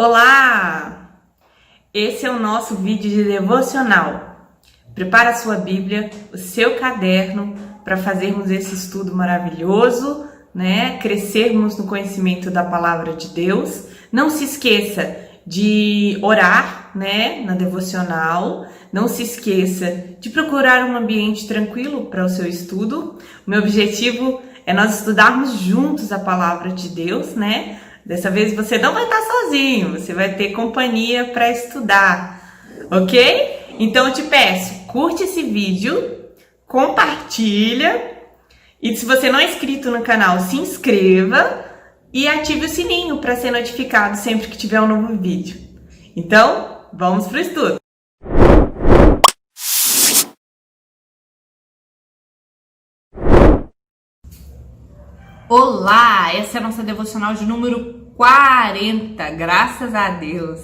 Olá! Esse é o nosso vídeo de devocional. Prepara a sua Bíblia, o seu caderno para fazermos esse estudo maravilhoso, né? Crescermos no conhecimento da palavra de Deus. Não se esqueça de orar, né, na devocional. Não se esqueça de procurar um ambiente tranquilo para o seu estudo. O meu objetivo é nós estudarmos juntos a palavra de Deus, né? Dessa vez você não vai estar sozinho, você vai ter companhia para estudar, ok? Então eu te peço, curte esse vídeo, compartilha e se você não é inscrito no canal, se inscreva e ative o sininho para ser notificado sempre que tiver um novo vídeo. Então, vamos para o estudo! Olá, essa é a nossa devocional de número 40, graças a Deus.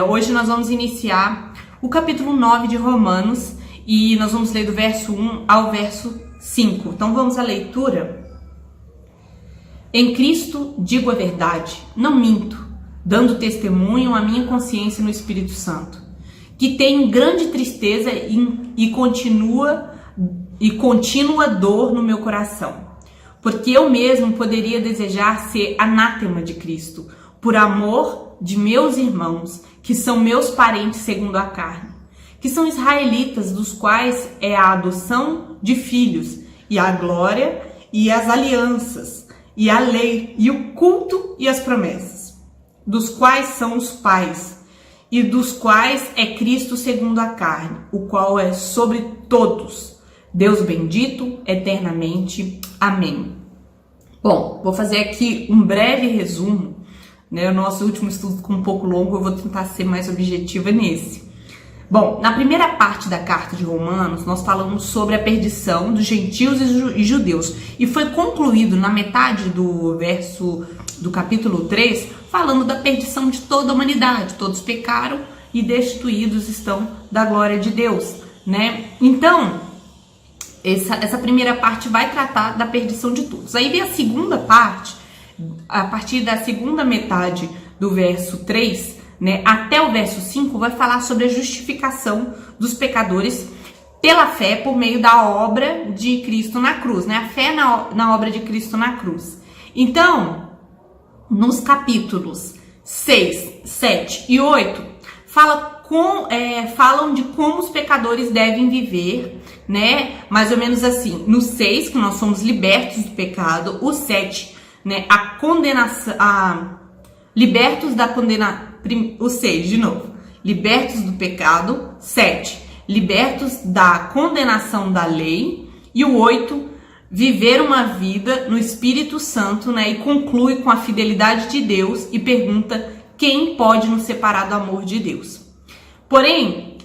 Hoje nós vamos iniciar o capítulo 9 de Romanos e nós vamos ler do verso 1 ao verso 5. Então vamos à leitura. Em Cristo digo a verdade, não minto, dando testemunho à minha consciência no Espírito Santo, que tenho grande tristeza e contínua dor no meu coração. Porque eu mesmo poderia desejar ser anátema de Cristo, por amor de meus irmãos, que são meus parentes segundo a carne, que são israelitas, dos quais é a adoção de filhos, e a glória, e as alianças, e a lei, e o culto e as promessas, dos quais são os pais, e dos quais é Cristo segundo a carne, o qual é sobre todos, Deus bendito eternamente. Amém. Bom, vou fazer aqui um breve resumo, né? O nosso último estudo ficou um pouco longo, eu vou tentar ser mais objetiva nesse. Bom, na primeira parte da carta de Romanos, nós falamos sobre a perdição dos gentios e judeus. E foi concluído na metade do verso do capítulo 3, falando da perdição de toda a humanidade. Todos pecaram e destituídos estão da glória de Deus, né? Então, essa primeira parte vai tratar da perdição de todos. Aí vem a segunda parte, a partir da segunda metade do verso 3, né, até o verso 5, vai falar sobre a justificação dos pecadores pela fé por meio da obra de Cristo na cruz, né? A fé na obra de Cristo na cruz. Então, nos capítulos 6, 7 e 8, falam de como os pecadores devem viver, né? Mais ou menos assim, no 6, que nós somos libertos do pecado, o 7, né? A condenação, libertos da condenação, o 6, de novo, libertos do pecado, 7, libertos da condenação da lei, e o 8, viver uma vida no Espírito Santo, né? E conclui com a fidelidade de Deus e pergunta: quem pode nos separar do amor de Deus? Porém,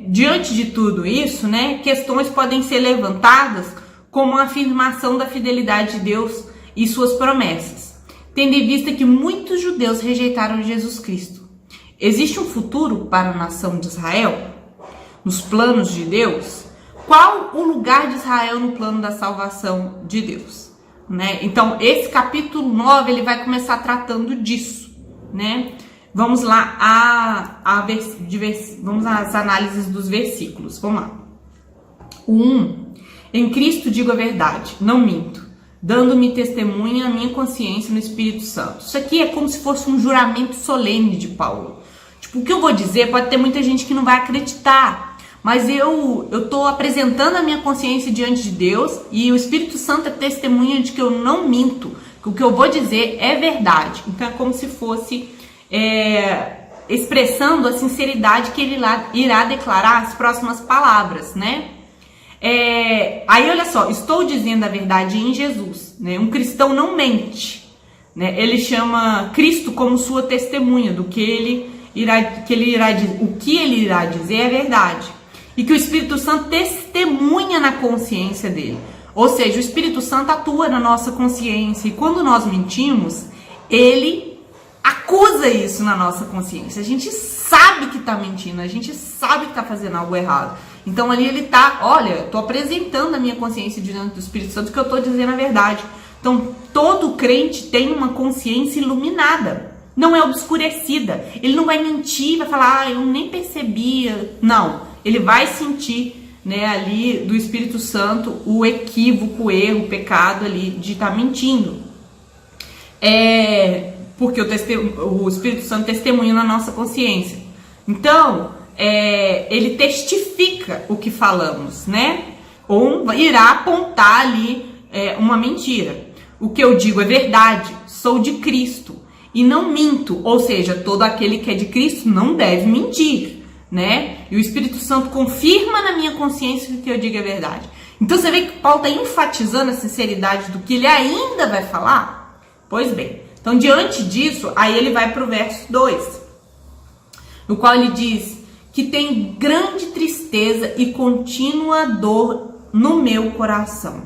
diante de tudo isso, né, questões podem ser levantadas como a afirmação da fidelidade de Deus e suas promessas, tendo em vista que muitos judeus rejeitaram Jesus Cristo. Existe um futuro para a nação de Israel? Nos planos de Deus? Qual o lugar de Israel no plano da salvação de Deus? Né? Então, esse capítulo 9, ele vai começar tratando disso, né? Vamos lá vamos às análises dos versículos. Vamos lá. O 1. Em Cristo digo a verdade, não minto, dando-me testemunha a minha consciência no Espírito Santo. Isso aqui é como se fosse um juramento solene de Paulo. Tipo, o que eu vou dizer, pode ter muita gente que não vai acreditar, mas eu tô apresentando a minha consciência diante de Deus e o Espírito Santo é testemunha de que eu não minto, que o que eu vou dizer é verdade. Então é como se fosse expressando a sinceridade que ele irá declarar as próximas palavras, né? Aí olha só, estou dizendo a verdade em Jesus, né? Um cristão não mente, né? Ele chama Cristo como sua testemunha do que ele irá dizer é verdade, e que o Espírito Santo testemunha na consciência dele, ou seja, o Espírito Santo atua na nossa consciência, e quando nós mentimos, ele acusa isso na nossa consciência. A gente sabe que tá mentindo, a gente sabe que tá fazendo algo errado. Então ali ele tá, olha, tô apresentando a minha consciência diante do Espírito Santo que eu tô dizendo a verdade. Então todo crente tem uma consciência iluminada. não é obscurecida. Ele não vai mentir, vai falar, eu nem percebia. Não, ele vai sentir, né, ali do Espírito Santo o equívoco, o erro, o pecado ali de estar mentindo. Porque o Espírito Santo testemunha na nossa consciência. Então, ele testifica o que falamos, né? Ou irá apontar ali uma mentira. O que eu digo é verdade, sou de Cristo e não minto. Ou seja, todo aquele que é de Cristo não deve mentir, né? E o Espírito Santo confirma na minha consciência que o que eu digo é verdade. Então você vê que Paulo está enfatizando a sinceridade do que ele ainda vai falar? Pois bem, então diante disso, aí ele vai para o verso 2, no qual ele diz que tem grande tristeza e contínua dor no meu coração.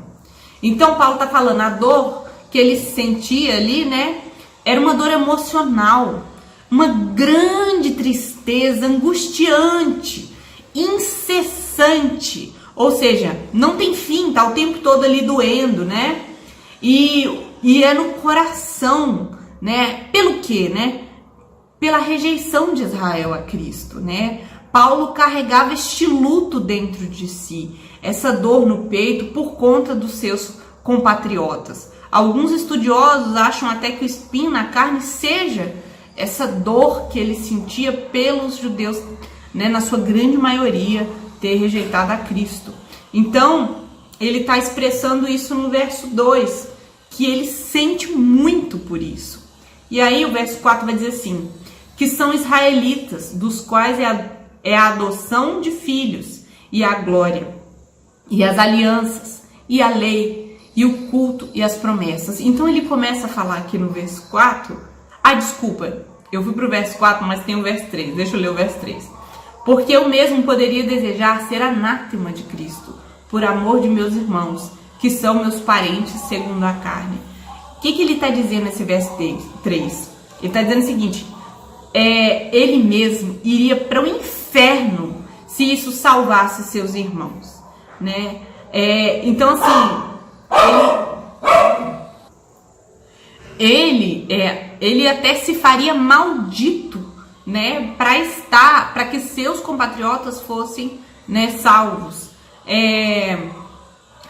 Então Paulo está falando, a dor que ele sentia ali, né, era uma dor emocional, uma grande tristeza, angustiante, incessante, ou seja, não tem fim, tá o tempo todo ali doendo, né, e é no coração, né, pelo quê, né, pela rejeição de Israel a Cristo, né. Paulo carregava este luto dentro de si, essa dor no peito por conta dos seus compatriotas. Alguns estudiosos acham até que o espinho na carne seja essa dor que ele sentia pelos judeus, né, na sua grande maioria, ter rejeitado a Cristo. Então, ele está expressando isso no verso 2, que ele sente muito por isso. E aí o verso 4 vai dizer assim, que são israelitas, dos quais é a adoção de filhos, e a glória, e as alianças, e a lei, e o culto, e as promessas. Então ele começa a falar aqui no verso 4, desculpa, eu fui pro verso 4, mas tem o verso 3, deixa eu ler o verso 3. Porque eu mesmo poderia desejar ser anátema de Cristo, por amor de meus irmãos, que são meus parentes segundo a carne. O que ele está dizendo nesse verso 3? Ele está dizendo o seguinte, ele mesmo iria para o inferno se isso salvasse seus irmãos, né? Então assim, ele até se faria maldito, né, para que seus compatriotas fossem, né, salvos.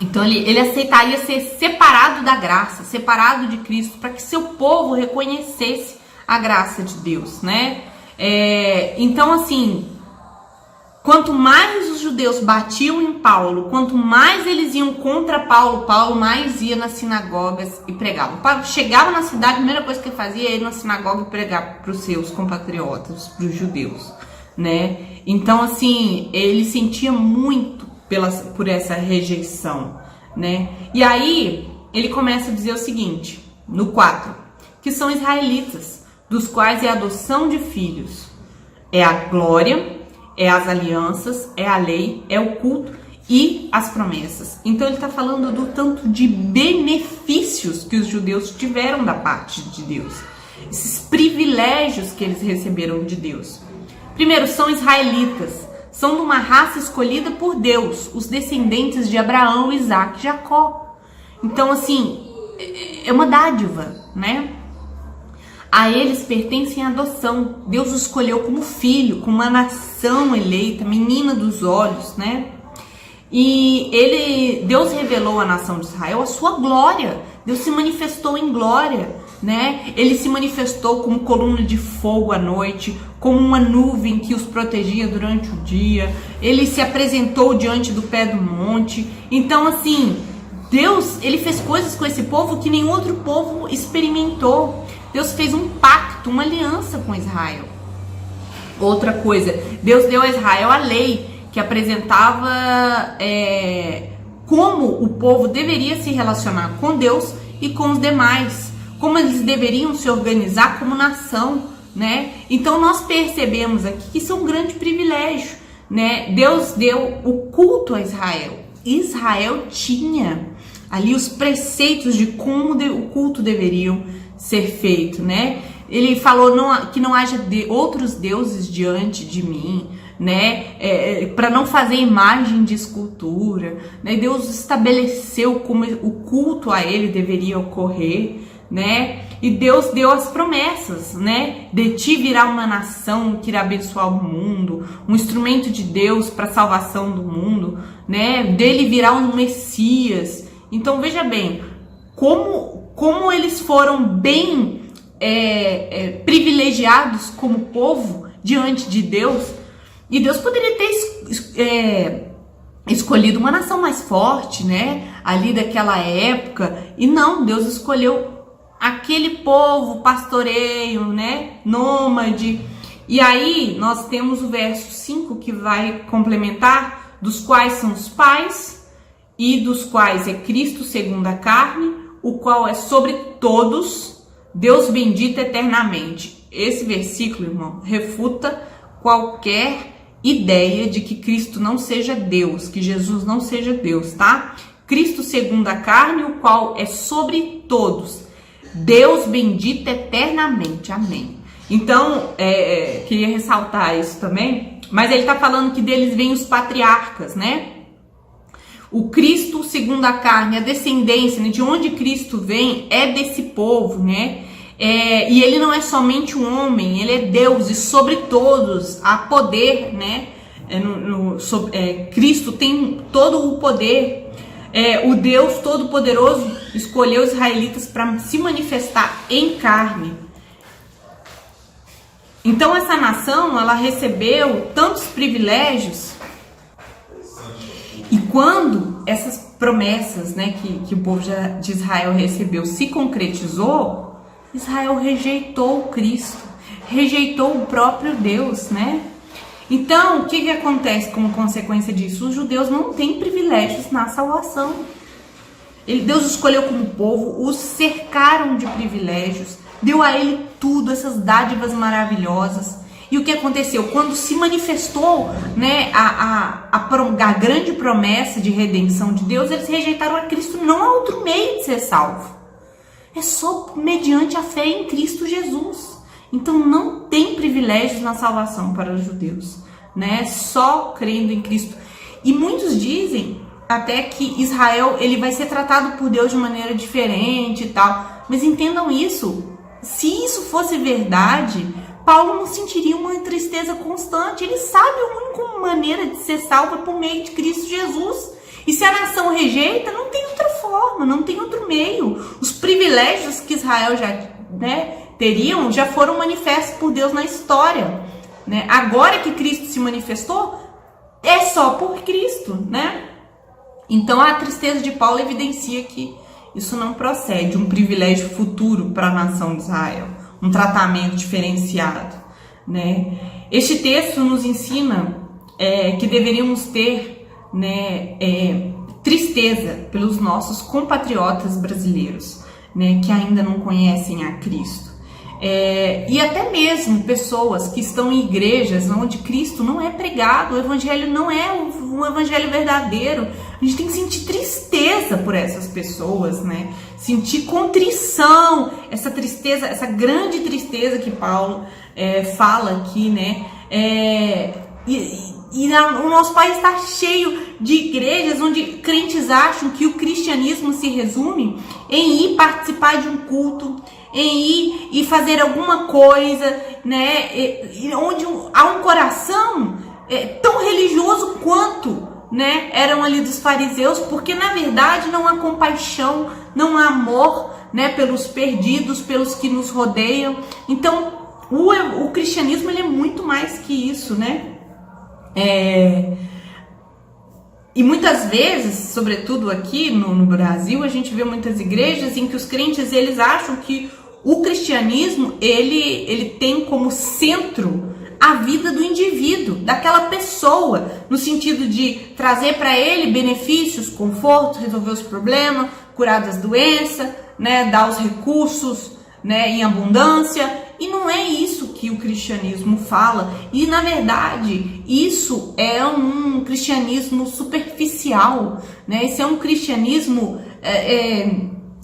Então ele aceitaria ser separado da graça, separado de Cristo, para que seu povo reconhecesse a graça de Deus, né? Então assim, quanto mais os judeus batiam em Paulo, quanto mais eles iam contra Paulo, Paulo mais ia nas sinagogas e pregava. Paulo chegava na cidade, a primeira coisa que ele fazia era ir na sinagoga e pregar para os seus compatriotas, para os judeus, né? Então assim, ele sentia muito por essa rejeição, né? E aí ele começa a dizer o seguinte, no 4, que são israelitas, dos quais é a adoção de filhos, é a glória, é as alianças, é a lei, é o culto e as promessas. Então ele está falando do tanto de benefícios que os judeus tiveram da parte de Deus, esses privilégios que eles receberam de Deus. Primeiro, são israelitas, são de uma raça escolhida por Deus, os descendentes de Abraão, Isaac e Jacó. Então assim, é uma dádiva, né? A eles pertencem a adoção. Deus os escolheu como filho, como uma nação eleita, menina dos olhos, né? E Deus revelou à nação de Israel a sua glória. Deus se manifestou em glória, né? Ele se manifestou como coluna de fogo à noite, como uma nuvem que os protegia durante o dia. Ele se apresentou diante do pé do monte. Então, assim, Deus, ele fez coisas com esse povo que nenhum outro povo experimentou. Deus fez um pacto, uma aliança com Israel. Outra coisa, Deus deu a Israel a lei, que apresentava como o povo deveria se relacionar com Deus e com os demais, como eles deveriam se organizar como nação, né? Então nós percebemos aqui que isso é um grande privilégio, né? Deus deu o culto a Israel. Israel tinha ali os preceitos de como o culto deveriam ser feito, né? Ele falou que não haja outros deuses diante de mim, né? Para não fazer imagem de escultura, né? Deus estabeleceu como o culto a ele deveria ocorrer, né? E Deus deu as promessas, né? De ti virá uma nação que irá abençoar o mundo, um instrumento de Deus para a salvação do mundo, né? Dele virá um Messias. Então veja bem, como eles foram bem privilegiados como povo diante de Deus. E Deus poderia ter escolhido uma nação mais forte, né? Ali daquela época. E não, Deus escolheu aquele povo pastoreio, né? Nômade. E aí nós temos o verso 5 que vai complementar, dos quais são os pais, e dos quais é Cristo segundo a carne, o qual é sobre todos, Deus bendito eternamente. Esse versículo, irmão, refuta qualquer ideia de que Cristo não seja Deus, que Jesus não seja Deus, tá? Cristo segundo a carne, o qual é sobre todos, Deus bendito eternamente, amém. Então, queria ressaltar isso também, mas ele tá falando que deles vêm os patriarcas, né? O Cristo segundo a carne, a descendência, né, de onde Cristo vem, é desse povo, né? E ele não é somente um homem, ele é Deus, e sobre todos há poder, né? Cristo tem todo o poder. O Deus Todo-Poderoso escolheu os israelitas para se manifestar em carne. Então essa nação, ela recebeu tantos privilégios, e quando essas promessas, né, que o povo de Israel recebeu se concretizou, Israel rejeitou Cristo, rejeitou o próprio Deus, né? Então, o que acontece como consequência disso? Os judeus não têm privilégios na salvação. Deus escolheu como povo, os cercaram de privilégios, deu a ele tudo, essas dádivas maravilhosas. E o que aconteceu? Quando se manifestou, né, a grande promessa de redenção de Deus, eles rejeitaram a Cristo. Não há outro meio de ser salvo. É só mediante a fé em Cristo Jesus. Então não tem privilégios na salvação para os judeus, né? Só crendo em Cristo. E muitos dizem até que Israel, ele vai ser tratado por Deus de maneira diferente e tal. Mas entendam isso. Se isso fosse verdade, Paulo não sentiria uma tristeza constante. Ele sabe a única maneira de ser salvo é por meio de Cristo Jesus. E se a nação rejeita, não tem outra forma, não tem outro meio. Os privilégios que Israel já, né, teriam já foram manifestos por Deus na história, né? Agora que Cristo se manifestou, é só por Cristo, né? Então a tristeza de Paulo evidencia que isso não procede, um privilégio futuro para a nação de Israel, um tratamento diferenciado, né? Este texto nos ensina que deveríamos ter, né, tristeza pelos nossos compatriotas brasileiros, né, que ainda não conhecem a Cristo. E até mesmo pessoas que estão em igrejas onde Cristo não é pregado, o evangelho não é um evangelho verdadeiro. A gente tem que sentir tristeza por essas pessoas, né? Sentir contrição, essa tristeza, essa grande tristeza que Paulo fala aqui, né? O nosso país está cheio de igrejas onde crentes acham que o cristianismo se resume em ir participar de um culto, em ir e fazer alguma coisa, né? Onde há um coração tão religioso quanto, né, eram ali dos fariseus, porque na verdade não há compaixão, não há amor, né, pelos perdidos, pelos que nos rodeiam. Então o cristianismo, ele é muito mais que isso, né? E muitas vezes, sobretudo aqui no Brasil, a gente vê muitas igrejas em que os crentes, eles acham que o cristianismo, ele tem como centro a vida do indivíduo, daquela pessoa, no sentido de trazer para ele benefícios, conforto, resolver os problemas, curar das doenças, né, dar os recursos, né, em abundância. E não é isso que o cristianismo fala. E na verdade, isso é um cristianismo superficial, né? Isso é um cristianismo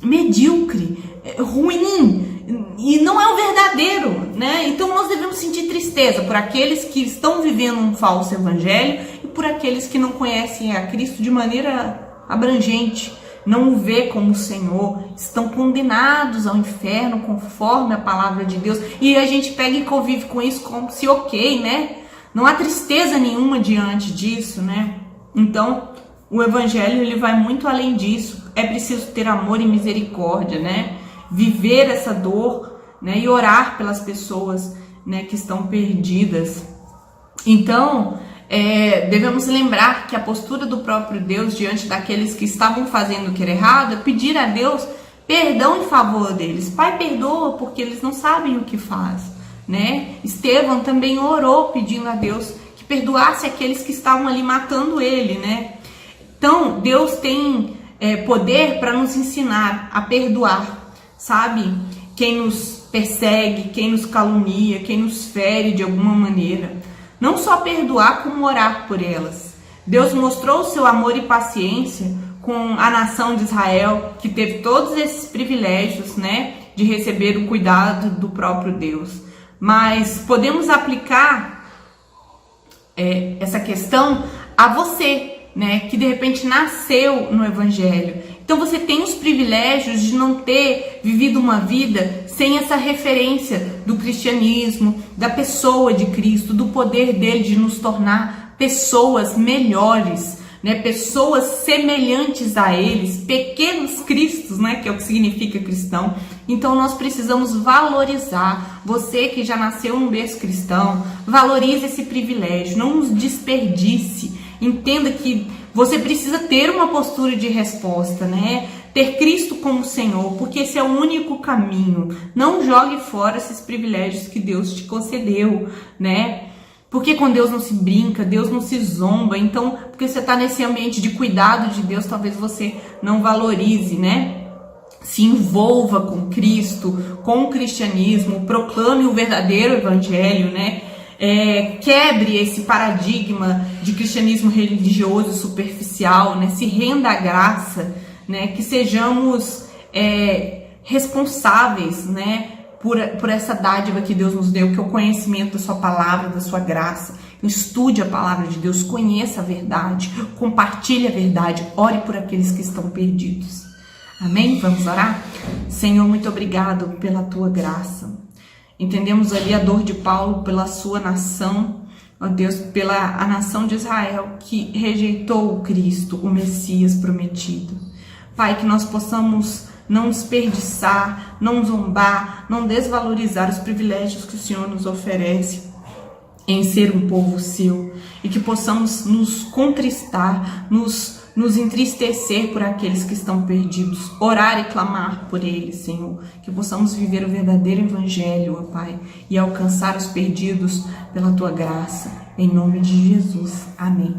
medíocre, ruim, e não é o verdadeiro, né? Então nós devemos sentir tristeza por aqueles que estão vivendo um falso evangelho e por aqueles que não conhecem a Cristo de maneira abrangente, não o vê como o Senhor, estão condenados ao inferno conforme a palavra de Deus, e a gente pega e convive com isso como se ok, né? Não há tristeza nenhuma diante disso, né? Então, o evangelho ele vai muito além disso. É preciso ter amor e misericórdia, né? Viver essa dor, né? E orar pelas pessoas, né, que estão perdidas. Então, devemos lembrar que a postura do próprio Deus diante daqueles que estavam fazendo o que era errado é pedir a Deus perdão em favor deles. Pai, perdoa porque eles não sabem o que faz, né? Estevão também orou pedindo a Deus que perdoasse aqueles que estavam ali matando ele, né? Então, Deus tem poder para nos ensinar a perdoar, sabe? Quem nos persegue, quem nos calunia, quem nos fere de alguma maneira. Não só perdoar, como orar por elas. Deus mostrou o seu amor e paciência com a nação de Israel, que teve todos esses privilégios, né, de receber o cuidado do próprio Deus. Mas podemos aplicar essa questão a você, né, que de repente nasceu no Evangelho. Então você tem os privilégios de não ter vivido uma vida sem essa referência do cristianismo, da pessoa de Cristo, do poder dele de nos tornar pessoas melhores, né? Pessoas semelhantes a eles, pequenos cristos, né? Que é o que significa cristão. Então nós precisamos valorizar. Você que já nasceu num berço cristão, valorize esse privilégio, não nos desperdice. Entenda que você precisa ter uma postura de resposta, né? Ter Cristo como Senhor, porque esse é o único caminho. Não jogue fora esses privilégios que Deus te concedeu, né? Porque com Deus não se brinca, Deus não se zomba. Então, porque você está nesse ambiente de cuidado de Deus, talvez você não valorize, né? Se envolva com Cristo, com o cristianismo, proclame o verdadeiro evangelho, né? Quebre esse paradigma de cristianismo religioso superficial, né? Se renda à graça, né? Que sejamos responsáveis, né? Por essa dádiva que Deus nos deu, que é o conhecimento da sua palavra, da sua graça. Estude a palavra de Deus, conheça a verdade, compartilhe a verdade, ore por aqueles que estão perdidos. Amém? Vamos orar? Senhor, muito obrigado pela tua graça. Entendemos ali a dor de Paulo pela sua nação, ó Deus, pela a nação de Israel que rejeitou o Cristo, o Messias prometido. Pai, que nós possamos não desperdiçar, não zombar, não desvalorizar os privilégios que o Senhor nos oferece em ser um povo seu, e que possamos nos contristar, nos entristecer por aqueles que estão perdidos, orar e clamar por eles, Senhor, que possamos viver o verdadeiro evangelho, ó Pai, e alcançar os perdidos pela tua graça, em nome de Jesus. Amém.